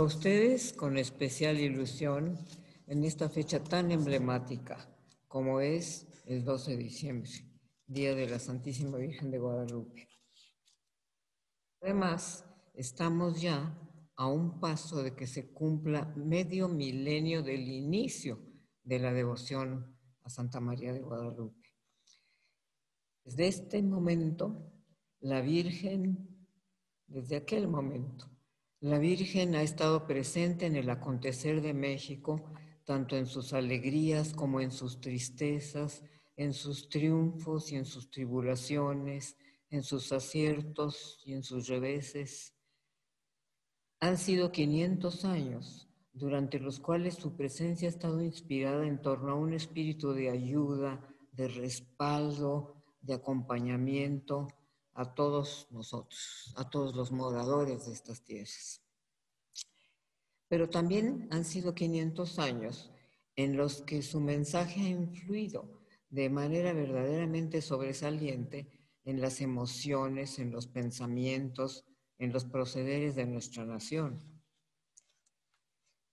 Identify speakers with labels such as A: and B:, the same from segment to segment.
A: ustedes con especial ilusión en esta fecha tan emblemática como es el 12 de diciembre, Día de la Santísima Virgen de Guadalupe. Además, estamos ya a un paso de que se cumpla medio milenio del inicio de la devoción a Santa María de Guadalupe. Desde este momento, la Virgen, desde aquel momento, la Virgen ha estado presente en el acontecer de México, tanto en sus alegrías como en sus tristezas, en sus triunfos y en sus tribulaciones, en sus aciertos y en sus reveses. Han sido 500 años durante los cuales su presencia ha estado inspirada en torno a un espíritu de ayuda, de respaldo, de acompañamiento a todos nosotros, a todos los moradores de estas tierras. Pero también han sido 500 años en los que su mensaje ha influido de manera verdaderamente sobresaliente en las emociones, en los pensamientos, en los procederes de nuestra nación.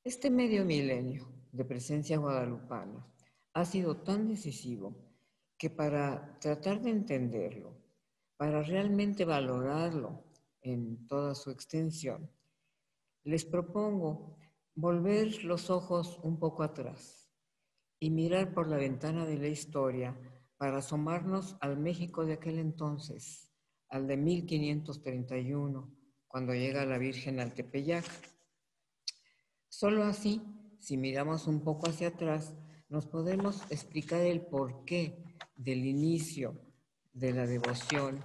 A: Este medio milenio de presencia guadalupana ha sido tan decisivo que para tratar de entenderlo, para realmente valorarlo en toda su extensión, les propongo volver los ojos un poco atrás y mirar por la ventana de la historia para asomarnos al México de aquel entonces, al de 1531, cuando llega la Virgen al Tepeyac. Solo así, si miramos un poco hacia atrás, nos podemos explicar el porqué del inicio de la devoción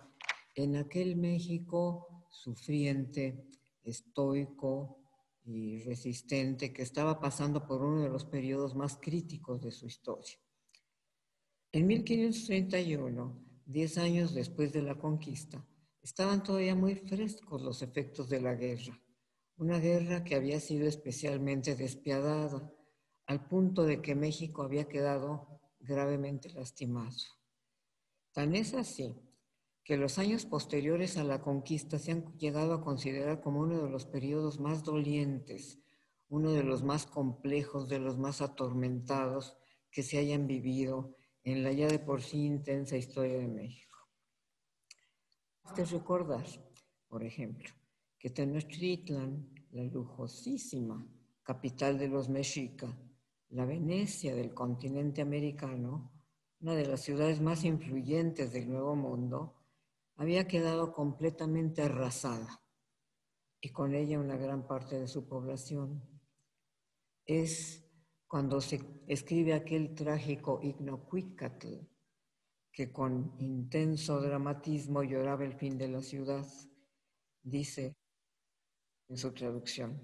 A: en aquel México sufriente, estoico y resistente que estaba pasando por uno de los periodos más críticos de su historia. En 1531, 10 años después de la conquista, estaban todavía muy frescos los efectos de la guerra. Una guerra que había sido especialmente despiadada, al punto de que México había quedado gravemente lastimado. Tan es así que los años posteriores a la conquista se han llegado a considerar como uno de los periodos más dolientes, uno de los más complejos, de los más atormentados que se hayan vivido en la ya de por sí intensa historia de México. Este recordar, por ejemplo, que Tenochtitlan, la lujosísima capital de los mexicas, la Venecia del continente americano, una de las ciudades más influyentes del Nuevo Mundo, había quedado completamente arrasada y con ella una gran parte de su población. Es cuando se escribe aquel trágico Ixnocuicatl, que con intenso dramatismo lloraba el fin de la ciudad, dice en su traducción: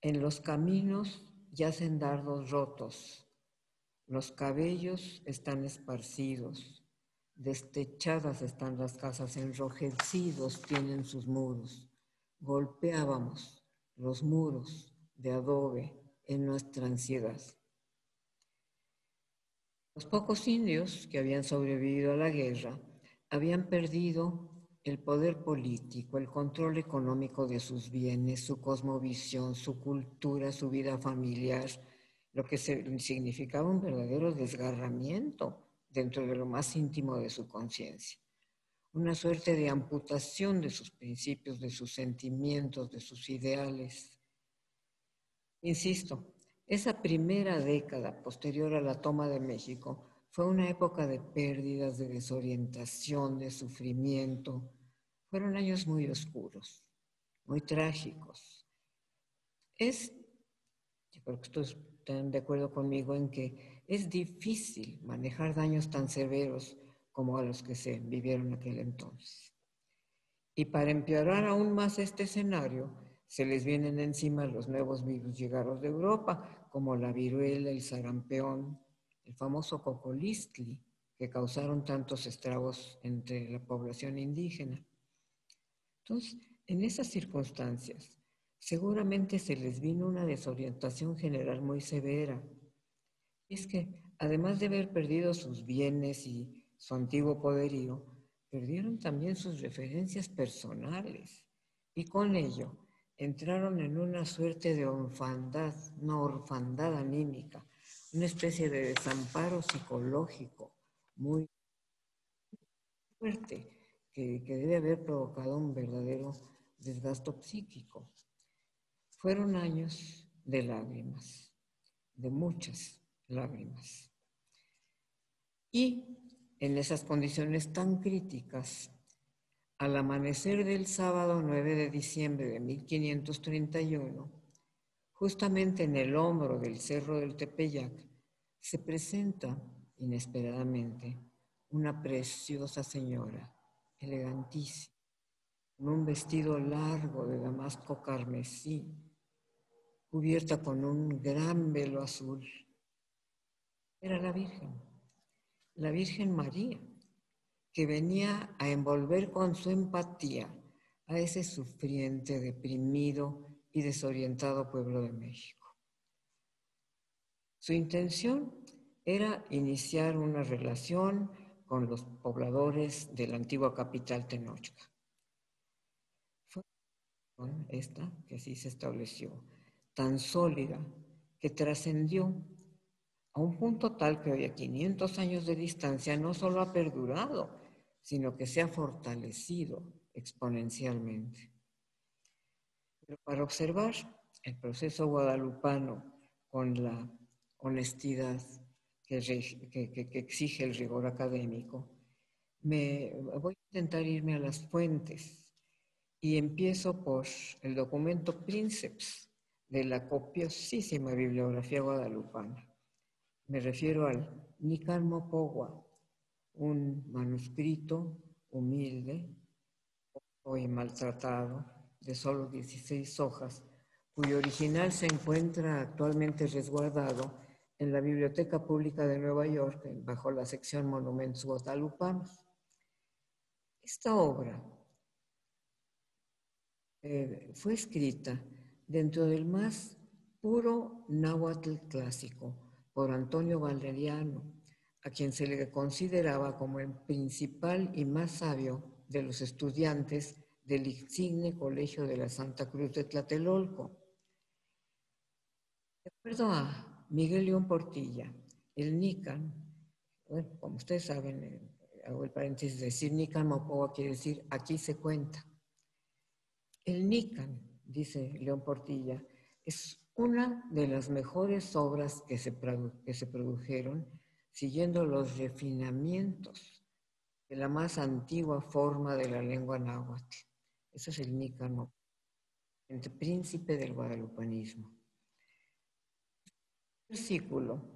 A: en los caminos yacen dardos rotos, los cabellos están esparcidos, destechadas están las casas, enrojecidos tienen sus muros. Golpeábamos los muros de adobe en nuestra ansiedad. Los pocos indios que habían sobrevivido a la guerra habían perdido el poder político, el control económico de sus bienes, su cosmovisión, su cultura, su vida familiar, lo que significaba un verdadero desgarramiento dentro de lo más íntimo de su conciencia. Una suerte de amputación de sus principios, de sus sentimientos, de sus ideales. Insisto, esa primera década posterior a la toma de México fue una época de pérdidas, de desorientación, de sufrimiento. Fueron años muy oscuros, muy trágicos. Yo creo que ustedes están de acuerdo conmigo en que es difícil manejar daños tan severos como a los que se vivieron en aquel entonces. Y para empeorar aún más este escenario, se les vienen encima los nuevos virus llegados de Europa, como la viruela, el sarampión, el famoso cocolistli, que causaron tantos estragos entre la población indígena. Entonces, en esas circunstancias, seguramente se les vino una desorientación general muy severa. Y es que, además de haber perdido sus bienes y su antiguo poderío, perdieron también sus referencias personales y con ello entraron en una suerte de orfandad, una orfandad anímica, una especie de desamparo psicológico muy fuerte que debe haber provocado un verdadero desgasto psíquico. Fueron años de lágrimas, de muchas lágrimas. Y en esas condiciones tan críticas, al amanecer del sábado 9 de diciembre de 1531, justamente en el hombro del cerro del Tepeyac, se presenta inesperadamente una preciosa señora, elegantísima, con un vestido largo de damasco carmesí, cubierta con un gran velo azul. Era la Virgen María, que venía a envolver con su empatía a ese sufriente, deprimido y desorientado pueblo de México. Su intención era iniciar una relación con los pobladores de la antigua capital Tenochca. Fue esta que así se estableció, tan sólida que trascendió a un punto tal que hoy a 500 años de distancia no solo ha perdurado, sino que se ha fortalecido exponencialmente. Pero para observar el proceso guadalupano con la honestidad que exige el rigor académico, voy a intentar irme a las fuentes y empiezo por el documento Princeps de la copiosísima bibliografía guadalupana. Me refiero al Nican Mopogua, un manuscrito humilde, hoy maltratado, de solo 16 hojas, cuyo original se encuentra actualmente resguardado en la Biblioteca Pública de Nueva York, bajo la sección Monumentos Guadalupanos. Esta obra fue escrita dentro del más puro náhuatl clásico por Antonio Valeriano, a quien se le consideraba como el principal y más sabio de los estudiantes del insigne Colegio de la Santa Cruz de Tlatelolco. De acuerdo a Miguel León Portilla, el Nican, bueno, como ustedes saben, hago el paréntesis, decir Nican Mopogua quiere decir aquí se cuenta. El Nican, dice León Portilla, es una de las mejores obras que se produjeron siguiendo los refinamientos de la más antigua forma de la lengua náhuatl. Eso es el Nican, el príncipe del guadalupanismo. Versículo,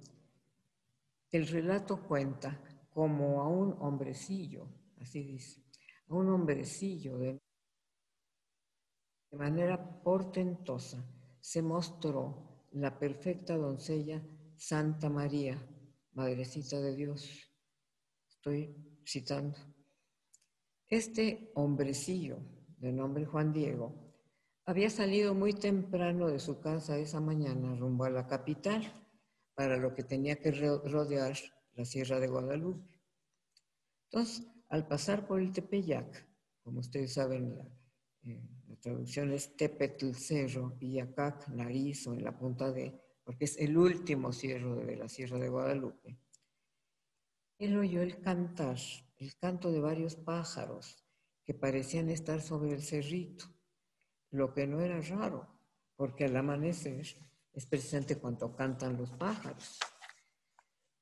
A: el relato cuenta como a un hombrecillo, así dice, a un hombrecillo de manera portentosa se mostró la perfecta doncella Santa María, Madrecita de Dios. Estoy citando. Este hombrecillo, de nombre Juan Diego, había salido muy temprano de su casa esa mañana rumbo a la capital, para lo que tenía que rodear la Sierra de Guadalupe. Entonces, al pasar por el Tepeyac, como ustedes saben, la traducción es Tepetl cerro y Yacac nariz o en la punta de, porque es el último cerro de la Sierra de Guadalupe. Él oyó el canto de varios pájaros que parecían estar sobre el cerrito, lo que no era raro, porque al amanecer es precisamente cuando cantan los pájaros.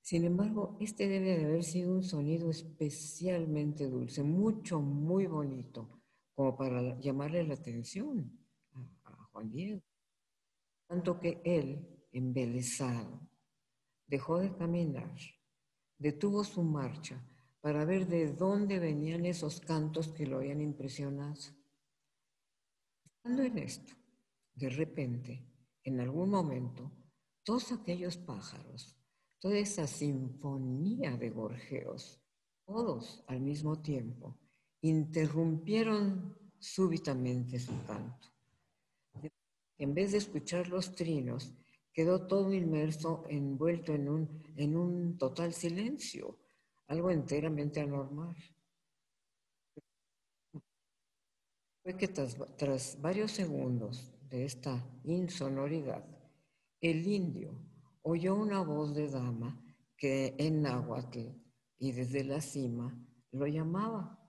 A: Sin embargo, este debe de haber sido un sonido especialmente dulce, muy bonito, como para llamarle la atención a Juan Diego. Tanto que él, embelesado, dejó de caminar, detuvo su marcha para ver de dónde venían esos cantos que lo habían impresionado. Estando en esto, de repente, en algún momento, todos aquellos pájaros, toda esa sinfonía de gorjeos, todos al mismo tiempo, interrumpieron súbitamente su canto. En vez de escuchar los trinos, quedó todo inmerso, envuelto en un total silencio, algo enteramente anormal. fue que tras varios segundos de esta insonoridad, el indio oyó una voz de dama que en náhuatl y desde la cima lo llamaba.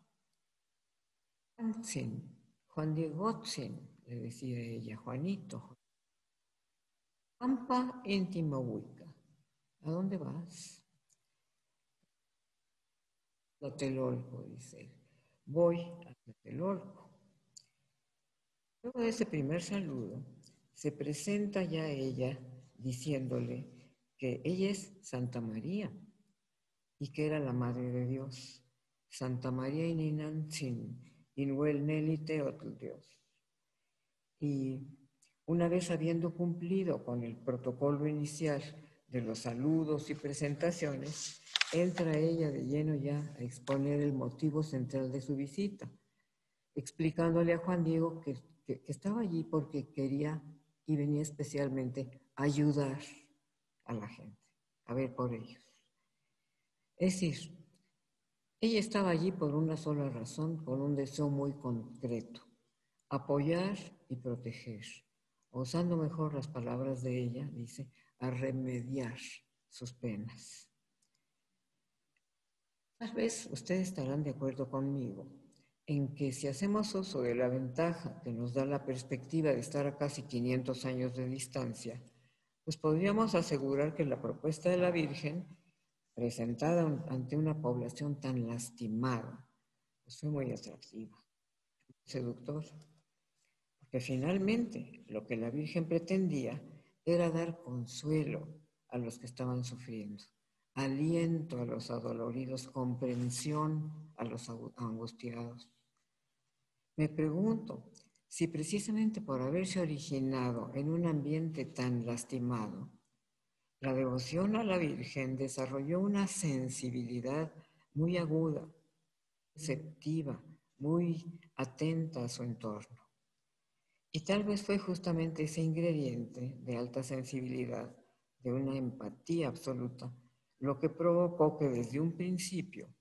A: Juan Diegotzin, le decía ella, Juanito. Pampa en Timahuica. ¿A dónde vas? A Tlatelolco, dice él. Voy a Tlatelolco. Luego de ese primer saludo, se presenta ya ella diciéndole que ella es Santa María y que era la Madre de Dios. Santa María Ininantzin, Inuel Neli Teotl Dios. Y una vez habiendo cumplido con el protocolo inicial de los saludos y presentaciones, entra ella de lleno ya a exponer el motivo central de su visita, explicándole a Juan Diego que estaba allí porque quería y venía especialmente a ayudar a la gente, a ver por ellos. Es decir, ella estaba allí por una sola razón, con un deseo muy concreto: apoyar y proteger. Usando mejor las palabras de ella, dice, a remediar sus penas. Tal vez ustedes estarán de acuerdo conmigo en que si hacemos uso de la ventaja que nos da la perspectiva de estar a casi 500 años de distancia, pues podríamos asegurar que la propuesta de la Virgen, presentada ante una población tan lastimada, pues fue muy atractiva, seductora. Porque finalmente lo que la Virgen pretendía era dar consuelo a los que estaban sufriendo, aliento a los adoloridos, comprensión a los angustiados. Me pregunto si precisamente por haberse originado en un ambiente tan lastimado, la devoción a la Virgen desarrolló una sensibilidad muy aguda, receptiva, muy atenta a su entorno. Y tal vez fue justamente ese ingrediente de alta sensibilidad, de una empatía absoluta, lo que provocó que desde un principio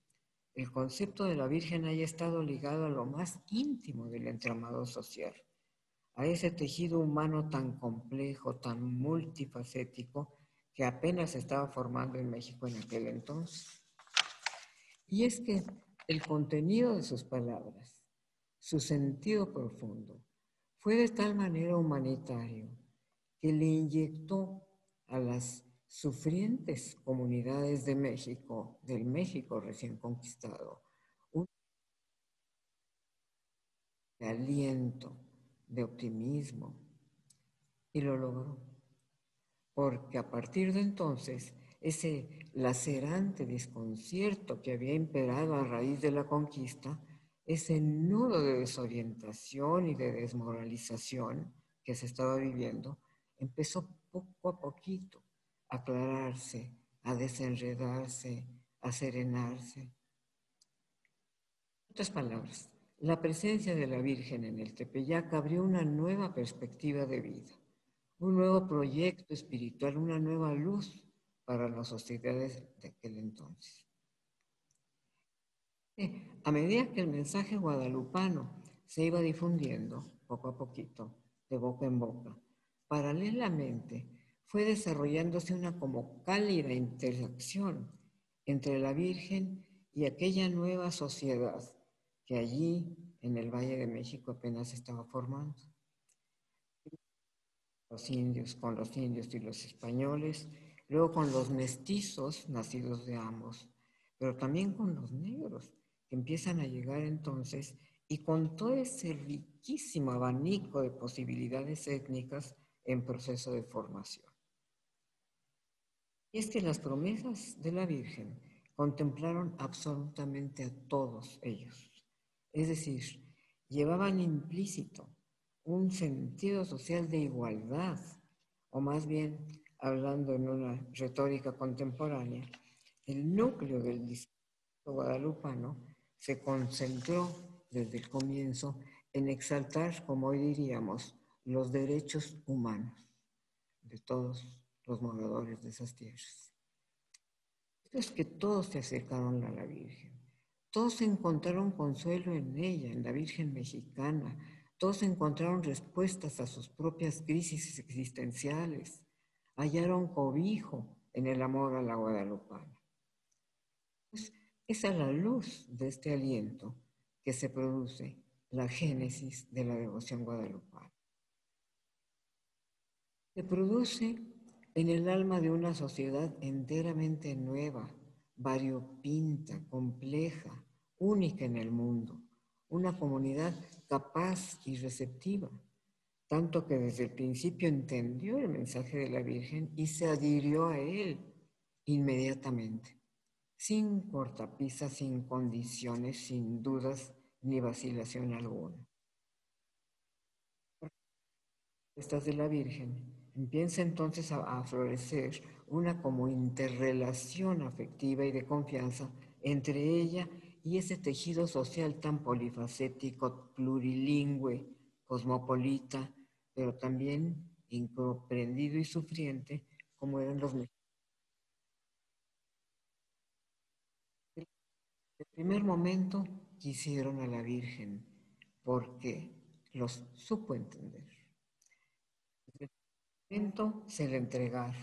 A: el concepto de la Virgen haya estado ligado a lo más íntimo del entramado social, a ese tejido humano tan complejo, tan multifacético, que apenas se estaba formando en México en aquel entonces. Y es que el contenido de sus palabras, su sentido profundo, fue de tal manera humanitario que le inyectó a las sufrientes comunidades de México, del México recién conquistado, un de aliento, de optimismo, y lo logró. Porque a partir de entonces, ese lacerante desconcierto que había imperado a raíz de la conquista, ese nudo de desorientación y de desmoralización que se estaba viviendo, empezó poco a poquito a aclararse, a desenredarse, a serenarse. En otras palabras, la presencia de la Virgen en el Tepeyac abrió una nueva perspectiva de vida, un nuevo proyecto espiritual, una nueva luz para las sociedades de aquel entonces. A medida que el mensaje guadalupano se iba difundiendo poco a poquito, de boca en boca, paralelamente fue desarrollándose una como cálida interacción entre la Virgen y aquella nueva sociedad que allí en el Valle de México apenas estaba formando. Los indios con los indios y los españoles, luego con los mestizos nacidos de ambos, pero también con los negros que empiezan a llegar entonces y con todo ese riquísimo abanico de posibilidades étnicas en proceso de formación. Y es que las promesas de la Virgen contemplaron absolutamente a todos ellos, es decir, llevaban implícito un sentido social de igualdad, o más bien, hablando en una retórica contemporánea, el núcleo del discurso guadalupano se concentró desde el comienzo en exaltar, como hoy diríamos, los derechos humanos de todos los moradores de esas tierras. Esto es que todos se acercaron a la Virgen, Todos encontraron consuelo en ella, en la Virgen mexicana. Todos encontraron respuestas a sus propias crisis existenciales. Hallaron cobijo en el amor a la guadalupana. Pues es a la luz de este aliento que se produce la génesis de la devoción guadalupana. Se produce en el alma de una sociedad enteramente nueva, variopinta, compleja, única en el mundo, una comunidad capaz y receptiva, tanto que desde el principio entendió el mensaje de la Virgen y se adhirió a él inmediatamente, sin cortapisas, sin condiciones, sin dudas ni vacilación alguna. Estas de la Virgen, empieza entonces a florecer una como interrelación afectiva y de confianza entre ella y ese tejido social tan polifacético, plurilingüe, cosmopolita, pero también incomprendido y sufriente como eran los mexicanos. En el primer momento quisieron a la Virgen porque los supo entender. Se le entregar,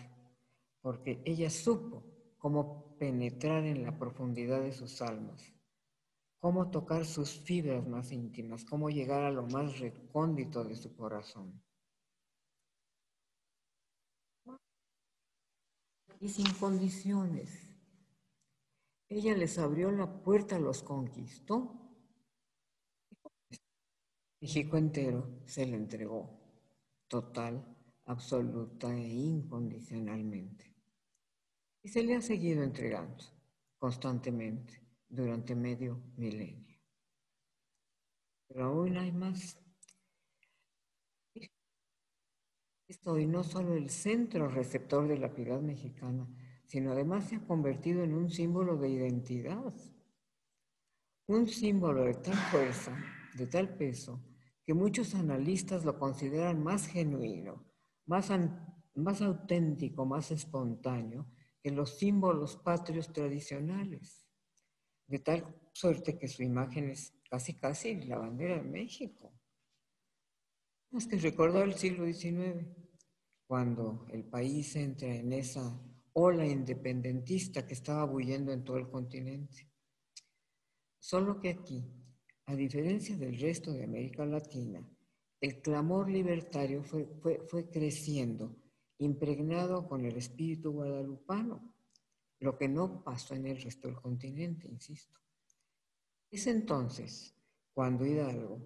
A: porque ella supo cómo penetrar en la profundidad de sus almas, cómo tocar sus fibras más íntimas, cómo llegar a lo más recóndito de su corazón. Y sin condiciones. Ella les abrió la puerta, los conquistó. México entero se le entregó, total, absoluta e incondicionalmente. Y se le ha seguido entregando constantemente durante medio milenio. Pero aún hay más. Es hoy no solo el centro receptor de la piedad mexicana, sino además se ha convertido en un símbolo de identidad, un símbolo de tal fuerza, de tal peso, que muchos analistas lo consideran más genuino, más auténtico, más espontáneo que los símbolos patrios tradicionales, de tal suerte que su imagen es casi la bandera de México. Tenemos que recordar el siglo XIX, cuando el país entra en esa ola independentista que estaba bullendo en todo el continente. Solo que aquí, a diferencia del resto de América Latina, el clamor libertario fue creciendo, impregnado con el espíritu guadalupano, lo que no pasó en el resto del continente, insisto. Es entonces cuando Hidalgo,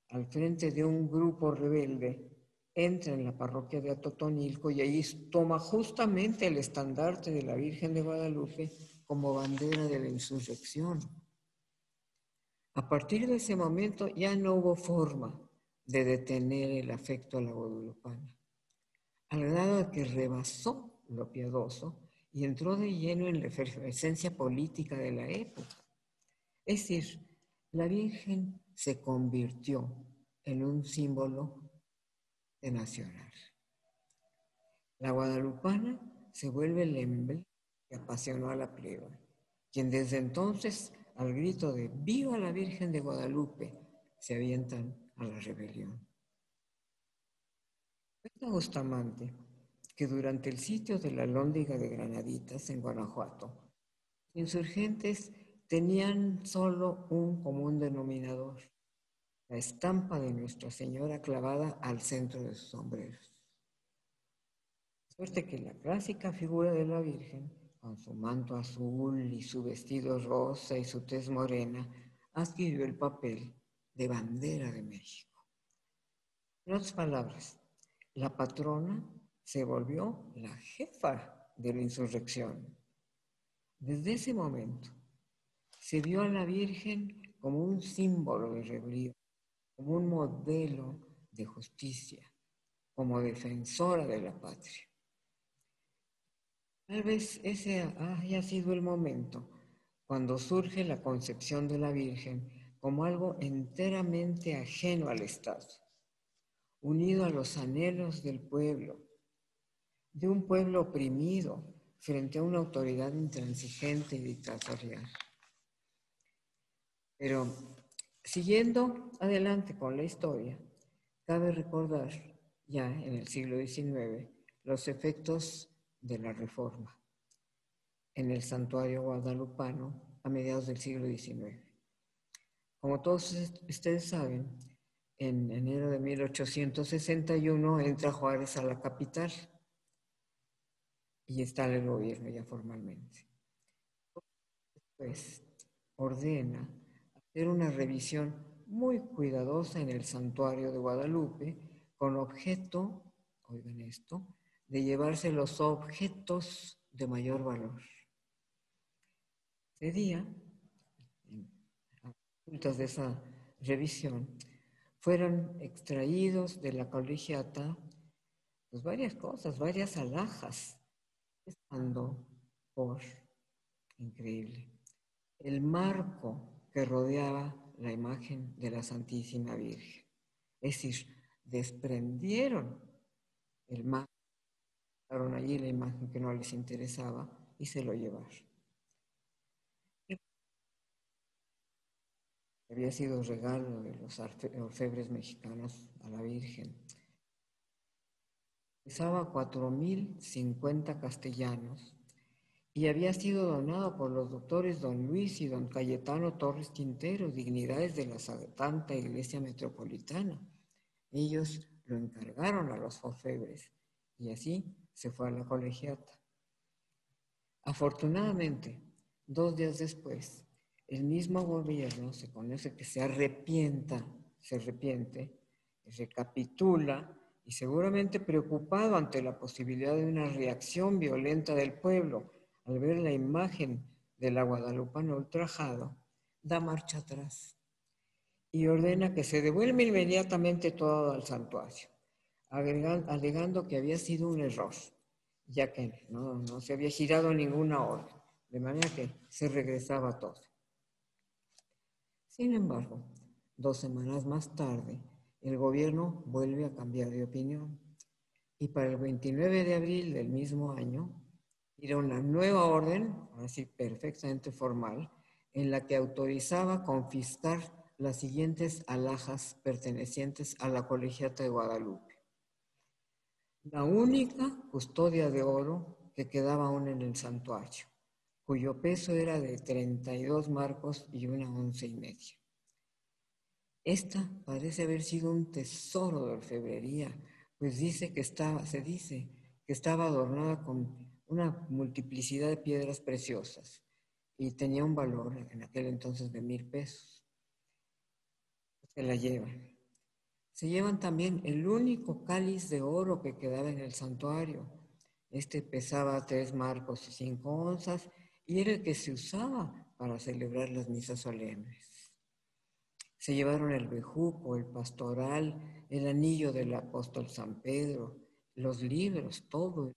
A: al frente de un grupo rebelde, entra en la parroquia de Atotonilco y ahí toma justamente el estandarte de la Virgen de Guadalupe como bandera de la insurrección. A partir de ese momento ya no hubo forma de detener el afecto a la guadalupana, al grado de que rebasó lo piadoso y entró de lleno en la efervescencia política de la época. Es decir, la Virgen se convirtió en un símbolo de nacional. La guadalupana se vuelve el emblema que apasionó a la plebe, quien desde entonces, al grito de ¡Viva la Virgen de Guadalupe!, se avientan a la rebelión. Cuenta Bustamante que durante el sitio de la Lóndiga de Granaditas, en Guanajuato, los insurgentes tenían solo un común denominador: la estampa de Nuestra Señora clavada al centro de sus sombreros. Suerte que la clásica figura de la Virgen, con su manto azul y su vestido rosa y su tez morena, adquirió el papel de bandera de México. En otras palabras, la patrona se volvió la jefa de la insurrección. Desde ese momento, se vio a la Virgen como un símbolo de rebelión, como un modelo de justicia, como defensora de la patria. Tal vez ese haya sido el momento cuando surge la concepción de la Virgen como algo enteramente ajeno al Estado, unido a los anhelos del pueblo, de un pueblo oprimido frente a una autoridad intransigente y dictatorial. Pero siguiendo adelante con la historia, cabe recordar ya en el siglo XIX los efectos de la Reforma en el santuario guadalupano a mediados del siglo XIX. Como todos ustedes saben, en enero de 1861 entra Juárez a la capital y instala el gobierno ya formalmente. Pues ordena hacer una revisión muy cuidadosa en el santuario de Guadalupe con objeto, oigan esto, de llevarse los objetos de mayor valor. Ese día, a resultas de esa revisión, fueron extraídos de la colegiata pues varias cosas, varias alhajas, empezando por, increíble, el marco que rodeaba la imagen de la Santísima Virgen. Es decir, desprendieron el marco, dejaron allí la imagen que no les interesaba y se lo llevaron. Había sido regalo de los orfebres mexicanos a la Virgen. Pesaba 4.050 castellanos y había sido donado por los doctores don Luis y don Cayetano Torres Quintero, dignidades de la Santa Iglesia Metropolitana. Ellos lo encargaron a los orfebres y así se fue a la colegiata. Afortunadamente, 2 días después, el mismo gobierno se conoce que se arrepiente, recapitula y seguramente preocupado ante la posibilidad de una reacción violenta del pueblo al ver la imagen de la guadalupana ultrajado, da marcha atrás y ordena que se devuelva inmediatamente todo al santuario, alegando que había sido un error, ya que no se había girado ninguna orden, de manera que se regresaba todo. Sin embargo, 2 semanas más tarde, el gobierno vuelve a cambiar de opinión y para el 29 de abril del mismo año, tira una nueva orden, así perfectamente formal, en la que autorizaba confiscar las siguientes alhajas pertenecientes a la colegiata de Guadalupe. La única custodia de oro que quedaba aún en el santuario, cuyo peso era de 32 marcos y 1 onza y media. Esta parece haber sido un tesoro de orfebrería, pues se dice que estaba adornada con una multiplicidad de piedras preciosas y tenía un valor en aquel entonces de 1,000 pesos. Se la llevan. Se llevan también el único cáliz de oro que quedaba en el santuario. Este pesaba 3 marcos y 5 onzas y era el que se usaba para celebrar las misas solemnes. Se llevaron el bejuco, el pastoral, el anillo del apóstol San Pedro, los libros, todo.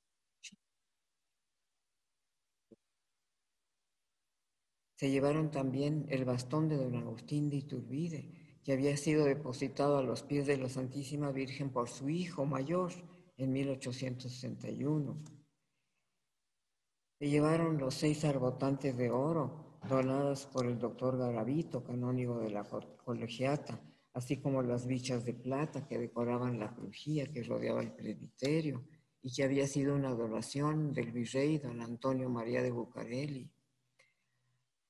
A: Se llevaron también el bastón de don Agustín de Iturbide, que había sido depositado a los pies de la Santísima Virgen por su hijo mayor en 1861. Se llevaron los 6 arbotantes de oro donados por el doctor Garavito, canónigo de la colegiata, así como las bichas de plata que decoraban la crujía que rodeaba el presbiterio y que había sido una donación del virrey don Antonio María de Bucareli.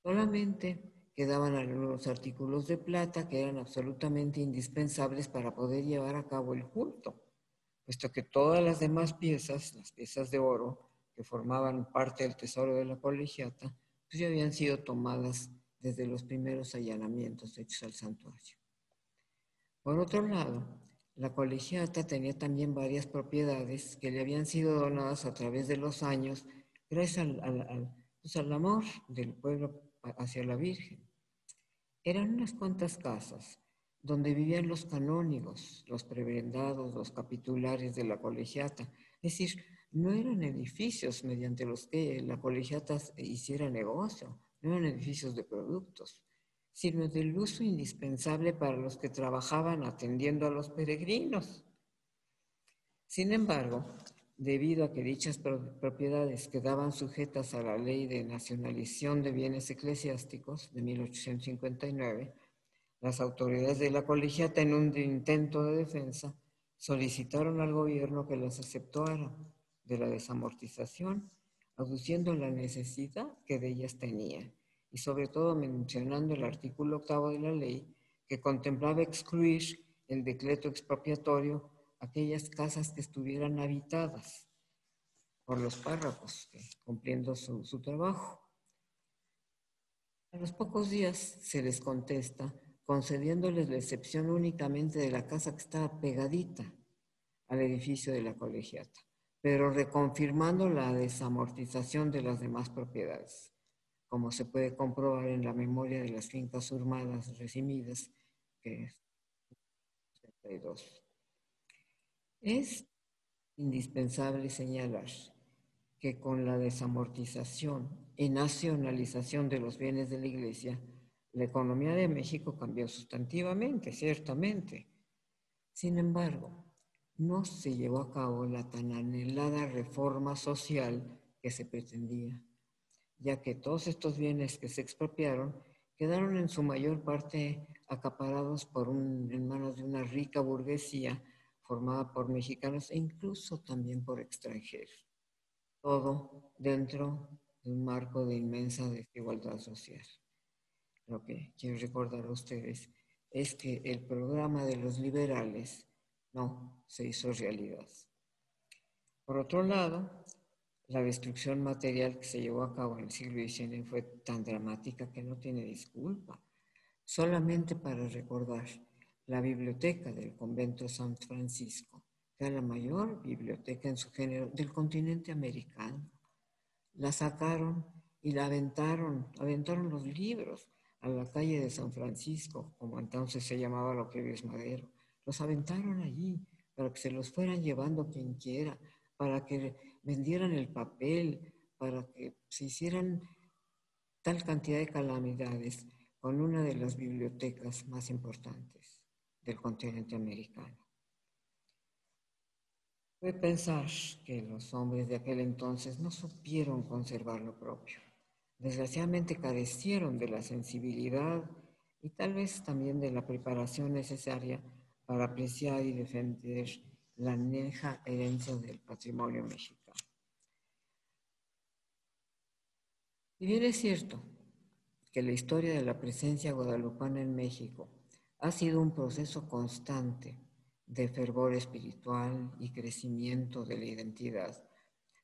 A: Solamente quedaban algunos artículos de plata que eran absolutamente indispensables para poder llevar a cabo el culto, puesto que todas las demás piezas, las piezas de oro que formaban parte del tesoro de la colegiata, pues ya habían sido tomadas desde los primeros allanamientos hechos al santuario. Por otro lado, la colegiata tenía también varias propiedades que le habían sido donadas a través de los años gracias al amor del pueblo hacia la Virgen. Eran unas cuantas casas donde vivían los canónigos, los prebendados, los capitulares de la colegiata. Es decir, no eran edificios mediante los que la colegiata hiciera negocio, no eran edificios de productos, sino del uso indispensable para los que trabajaban atendiendo a los peregrinos. Sin embargo, debido a que dichas propiedades quedaban sujetas a la Ley de Nacionalización de Bienes Eclesiásticos de 1859, las autoridades de la colegiata, en un intento de defensa, solicitaron al gobierno que las aceptara de la desamortización, aduciendo la necesidad que de ellas tenía, y sobre todo mencionando el artículo 8 de la ley, que contemplaba excluir el decreto expropiatorio aquellas casas que estuvieran habitadas por los párrocos, cumpliendo su trabajo. A los pocos días se les contesta concediéndoles la excepción únicamente de la casa que estaba pegadita al edificio de la colegiata, pero reconfirmando la desamortización de las demás propiedades, como se puede comprobar en la memoria de las fincas urbanas recibidas, que es 62. Es indispensable señalar que con la desamortización y nacionalización de los bienes de la Iglesia, la economía de México cambió sustantivamente, ciertamente. Sin embargo, no se llevó a cabo la tan anhelada reforma social que se pretendía, ya que todos estos bienes que se expropiaron quedaron en su mayor parte acaparados en manos de una rica burguesía formada por mexicanos e incluso también por extranjeros. Todo dentro de un marco de inmensa desigualdad social. Lo que quiero recordar a ustedes es que el programa de los liberales no se hizo realidad. Por otro lado, la destrucción material que se llevó a cabo en el siglo XIX fue tan dramática que no tiene disculpa. Solamente para recordar, la biblioteca del convento San Francisco, que era la mayor biblioteca en su género del continente americano, la sacaron y la aventaron los libros a la calle de San Francisco, como entonces se llamaba lo que hoy es Madero. Los aventaron allí para que se los fueran llevando quien quiera, para que vendieran el papel, para que se hicieran tal cantidad de calamidades con una de las bibliotecas más importantes del continente americano. Fue pensar que los hombres de aquel entonces no supieron conservar lo propio. Desgraciadamente carecieron de la sensibilidad y tal vez también de la preparación necesaria para apreciar y defender la añeja herencia del patrimonio mexicano. Si bien es cierto que la historia de la presencia guadalupana en México ha sido un proceso constante de fervor espiritual y crecimiento de la identidad,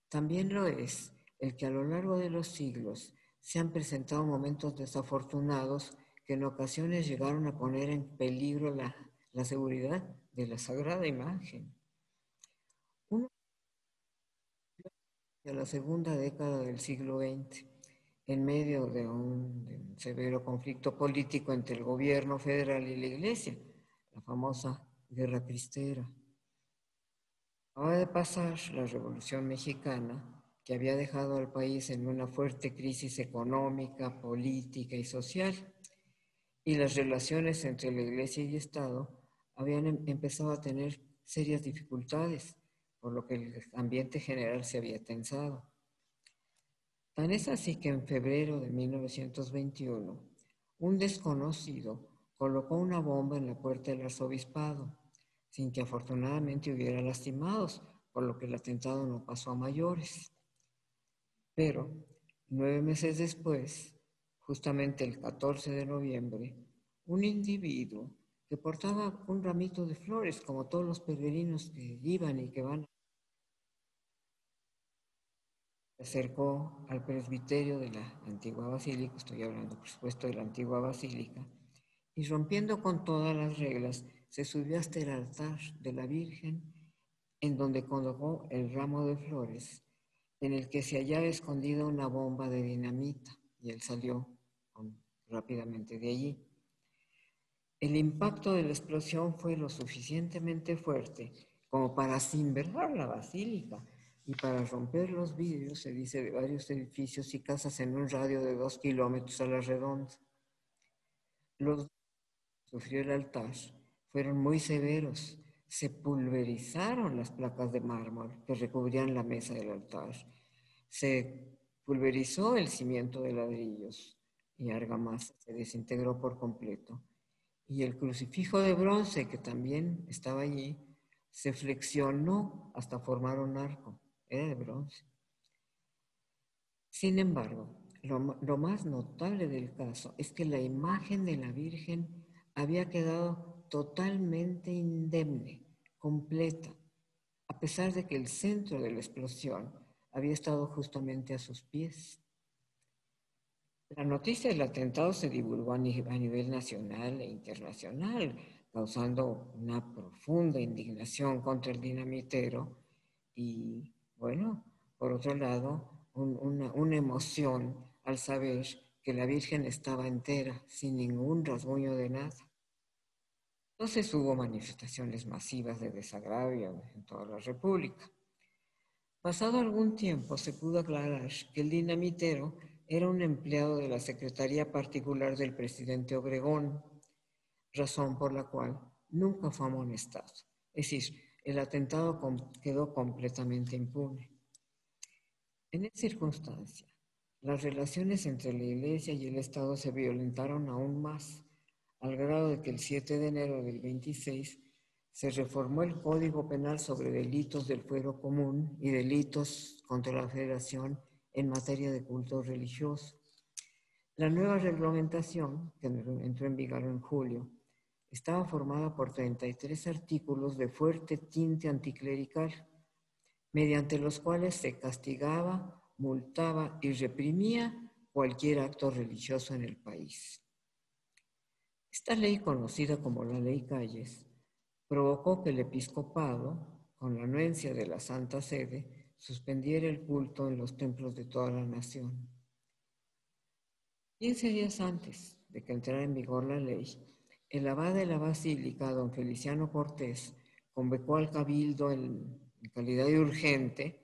A: también lo es el que a lo largo de los siglos se han presentado momentos desafortunados que en ocasiones llegaron a poner en peligro la seguridad de la sagrada imagen. Uno de la segunda década del siglo XX, en medio de un severo conflicto político entre el gobierno federal y la Iglesia, la famosa Guerra Cristera. Acaba de pasar la Revolución Mexicana, que había dejado al país en una fuerte crisis económica, política y social, y las relaciones entre la Iglesia y Estado habían empezado a tener serias dificultades, por lo que el ambiente general se había tensado. Tan es así que en febrero de 1921, un desconocido colocó una bomba en la puerta del arzobispado, sin que afortunadamente hubiera lastimados, por lo que el atentado no pasó a mayores. Pero 9 meses después, justamente el 14 de noviembre, un individuo que portaba un ramito de flores, como todos los peregrinos que iban y que van, se acercó al presbiterio de la antigua basílica, estoy hablando por supuesto de la antigua basílica, y rompiendo con todas las reglas, se subió hasta el altar de la Virgen, en donde colocó el ramo de flores, en el que se hallaba escondida una bomba de dinamita, y él salió rápidamente de allí. El impacto de la explosión fue lo suficientemente fuerte como para cimbrar la basílica y para romper los vidrios, se dice, de varios edificios y casas en un radio de 2 kilómetros a la redonda. Los sufrió el altar fueron muy severos. se pulverizaron las placas de mármol que recubrían la mesa del altar. Se pulverizó el cimiento de ladrillos y argamasa se desintegró por completo. Y el crucifijo de bronce, que también estaba allí, se flexionó hasta formar un arco. Era de bronce. Sin embargo, lo más notable del caso es que la imagen de la Virgen había quedado totalmente indemne, completa, a pesar de que el centro de la explosión había estado justamente a sus pies. La noticia del atentado se divulgó a nivel nacional e internacional, causando una profunda indignación contra el dinamitero y, bueno, por otro lado, una emoción al saber que la Virgen estaba entera, sin ningún rasguño de nada. Entonces hubo manifestaciones masivas de desagravio en toda la República. Pasado algún tiempo se pudo aclarar que el dinamitero era un empleado de la Secretaría Particular del presidente Obregón, razón por la cual nunca fue amonestado. Es decir, el atentado quedó completamente impune. En esa circunstancia, las relaciones entre la Iglesia y el Estado se violentaron aún más, al grado de que el 7 de enero del 26 se reformó el Código Penal sobre delitos del fuero común y delitos contra la Federación en materia de culto religioso. La nueva reglamentación, que entró en vigor en julio, estaba formada por 33 artículos de fuerte tinte anticlerical, mediante los cuales se castigaba, multaba y reprimía cualquier acto religioso en el país. Esta ley, conocida como la Ley Calles, provocó que el episcopado, con la anuencia de la Santa Sede, suspendiera el culto en los templos de toda la nación. 15 días antes de que entrara en vigor la ley, el abad de la Basílica, don Feliciano Cortés, convocó al cabildo en calidad de urgente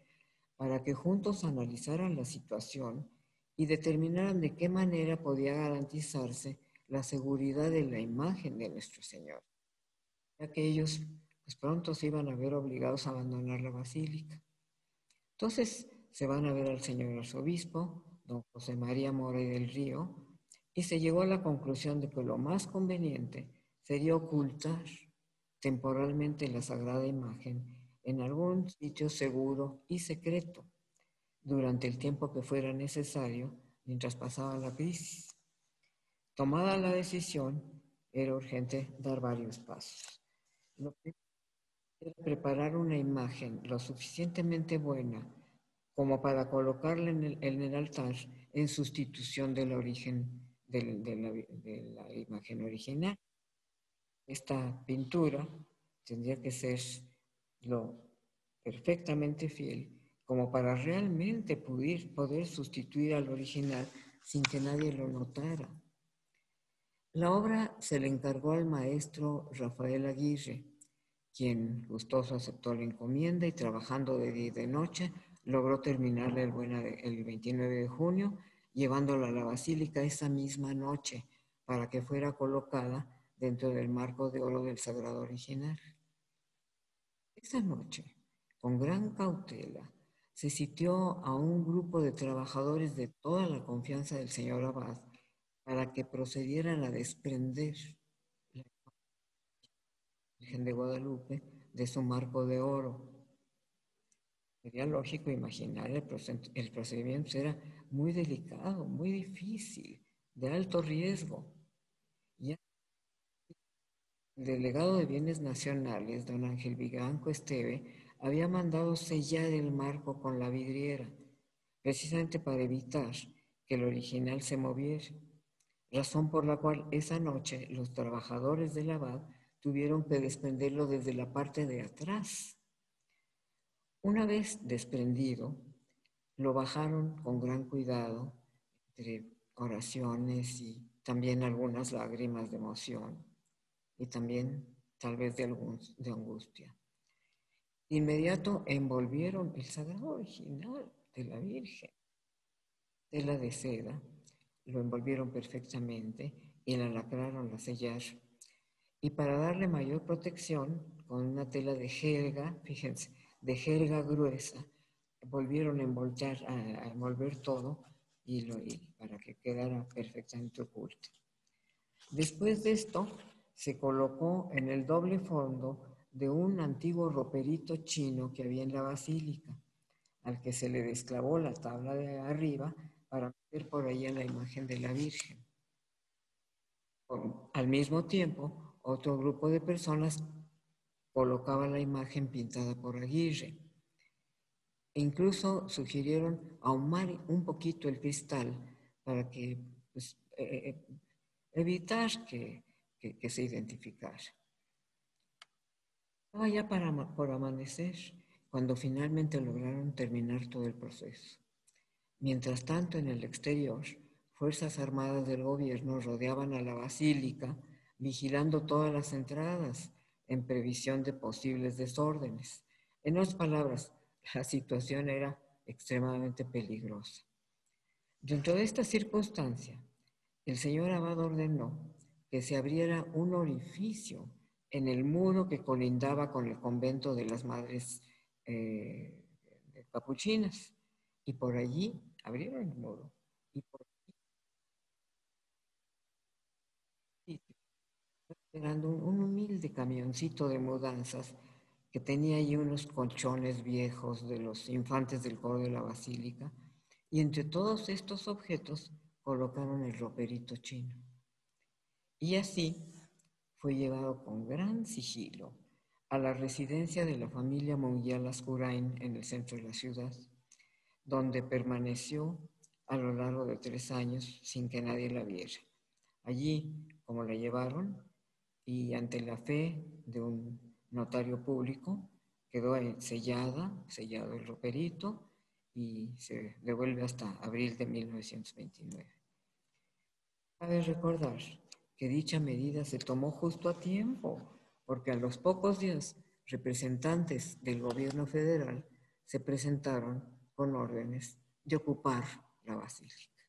A: para que juntos analizaran la situación y determinaran de qué manera podía garantizarse la seguridad de la imagen de nuestro Señor, ya que ellos pues pronto se iban a ver obligados a abandonar la basílica. Entonces se van a ver al señor arzobispo, don José María Mora y del Río, y se llegó a la conclusión de que lo más conveniente sería ocultar temporalmente la sagrada imagen en algún sitio seguro y secreto durante el tiempo que fuera necesario mientras pasaba la crisis. Tomada la decisión, era urgente dar varios pasos. Lo primero era preparar una imagen lo suficientemente buena como para colocarla en el altar en sustitución del origen de la imagen original. Esta pintura tendría que ser lo perfectamente fiel como para realmente poder sustituir al original sin que nadie lo notara. La obra se le encargó al maestro Rafael Aguirre, quien gustoso aceptó la encomienda y trabajando de día y de noche logró terminarla el 29 de junio, llevándola a la basílica esa misma noche para que fuera colocada dentro del marco de oro del sagrado original. Esa noche, con gran cautela, se sitió a un grupo de trabajadores de toda la confianza del señor abad para que procedieran a desprender la Virgen de Guadalupe de su marco de oro. Sería lógico imaginar el procedimiento era muy delicado, muy difícil, de alto riesgo. Ya el delegado de Bienes Nacionales, don Ángel Viganco Esteve, había mandado sellar el marco con la vidriera, precisamente para evitar que el original se moviera, razón por la cual esa noche los trabajadores del abad tuvieron que desprenderlo desde la parte de atrás. Una vez desprendido, lo bajaron con gran cuidado, entre oraciones y también algunas lágrimas de emoción y también tal vez de angustia. De inmediato envolvieron el sagrado original de la Virgen, tela de seda, lo envolvieron perfectamente y la lacraron, la sellaron. Y para darle mayor protección, con una tela de jerga, fíjense, de jerga gruesa, volvieron a envolver todo y para que quedara perfectamente oculto. Después de esto, se colocó en el doble fondo de un antiguo roperito chino que había en la basílica, al que se le desclavó la tabla de arriba para meter por ahí en la imagen de la Virgen. Al mismo tiempo, otro grupo de personas colocaba la imagen pintada por Aguirre. Incluso sugirieron ahumar un poquito el cristal para que pues, evitar que se identificara. Estaba ya por amanecer cuando finalmente lograron terminar todo el proceso. Mientras tanto, en el exterior, fuerzas armadas del gobierno rodeaban a la basílica, vigilando todas las entradas en previsión de posibles desórdenes. En otras palabras, la situación era extremadamente peligrosa. Dentro de esta circunstancia, el señor abad ordenó que se abriera un orificio en el muro que colindaba con el convento de las Madres Capuchinas, y por allí abrieron el muro y por allí, esperando un humilde camioncito de mudanzas que tenía ahí unos colchones viejos de los infantes del coro de la basílica, y entre todos estos objetos colocaron el roperito chino. Y así fue llevado con gran sigilo a la residencia de la familia Monguía Lascurain en el centro de la ciudad, donde permaneció a lo largo de 3 años sin que nadie la viera. Allí, como la llevaron, y ante la fe de un notario público, quedó sellado el roperito, y se devuelve hasta abril de 1929. Cabe recordar que dicha medida se tomó justo a tiempo, porque a los pocos días representantes del gobierno federal se presentaron con órdenes de ocupar la basílica.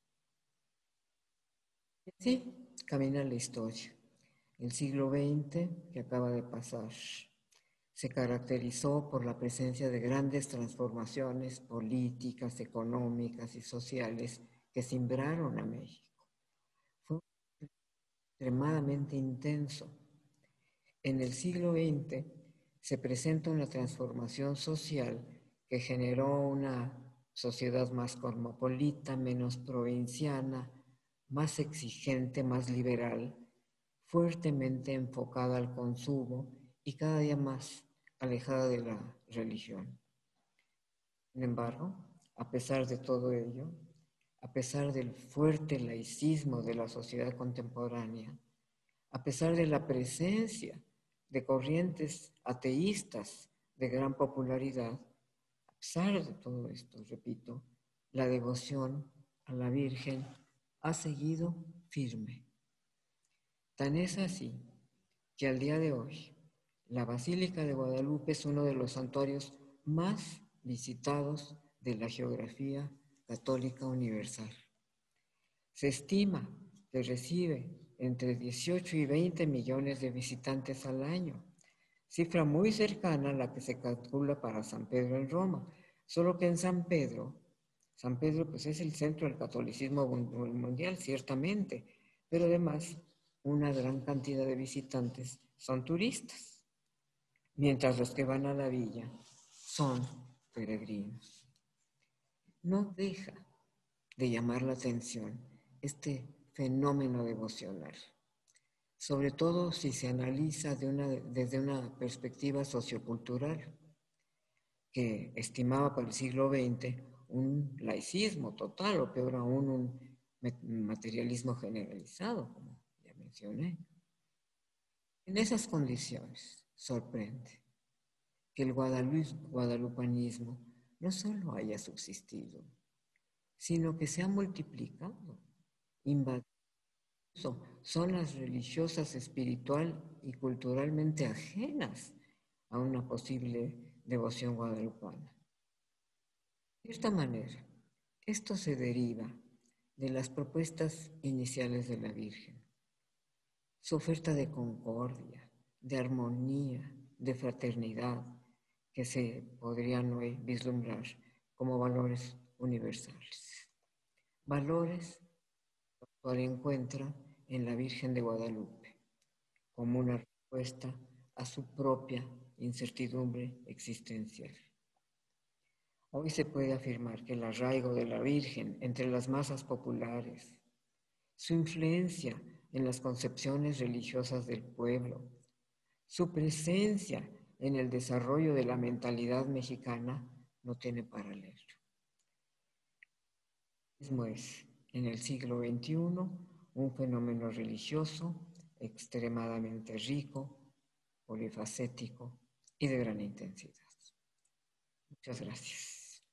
A: Y así camina la historia. El siglo XX que acaba de pasar se caracterizó por la presencia de grandes transformaciones políticas, económicas y sociales que cimbraron a México. Fue extremadamente intenso. En el siglo XX se presenta una transformación social que generó una sociedad más cosmopolita, menos provinciana, más exigente, más liberal, fuertemente enfocada al consumo y cada día más alejada de la religión. Sin embargo, a pesar de todo ello, a pesar del fuerte laicismo de la sociedad contemporánea, a pesar de la presencia de corrientes ateístas de gran popularidad, a pesar de todo esto, repito, la devoción a la Virgen ha seguido firme. Tan es así que al día de hoy, la Basílica de Guadalupe es uno de los santuarios más visitados de la geografía católica universal. Se estima que recibe entre 18 y 20 millones de visitantes al año, cifra muy cercana a la que se calcula para San Pedro en Roma, solo que en San Pedro pues es el centro del catolicismo mundial, ciertamente, pero además una gran cantidad de visitantes son turistas, mientras los que van a la villa son peregrinos. No deja de llamar la atención este fenómeno devocional, sobre todo si se analiza desde una perspectiva sociocultural, que estimaba para el siglo XX un laicismo total, o peor aún, un materialismo generalizado, como ya mencioné. En esas condiciones, sorprende que el guadalupanismo no solo haya subsistido, sino que se ha multiplicado, invadido zonas religiosas, espiritual y culturalmente ajenas a una posible devoción guadalupana. De esta manera, esto se deriva de las propuestas iniciales de la Virgen, su oferta de concordia, de armonía, de fraternidad que se podrían hoy vislumbrar como valores universales. Valores que el autor encuentra en la Virgen de Guadalupe como una respuesta a su propia incertidumbre existencial. Hoy se puede afirmar que el arraigo de la Virgen entre las masas populares, su influencia en las concepciones religiosas del pueblo, su presencia en el desarrollo de la mentalidad mexicana no tiene paralelo. Mismo es, en el siglo XXI, un fenómeno religioso extremadamente rico, polifacético y de gran intensidad. Muchas gracias.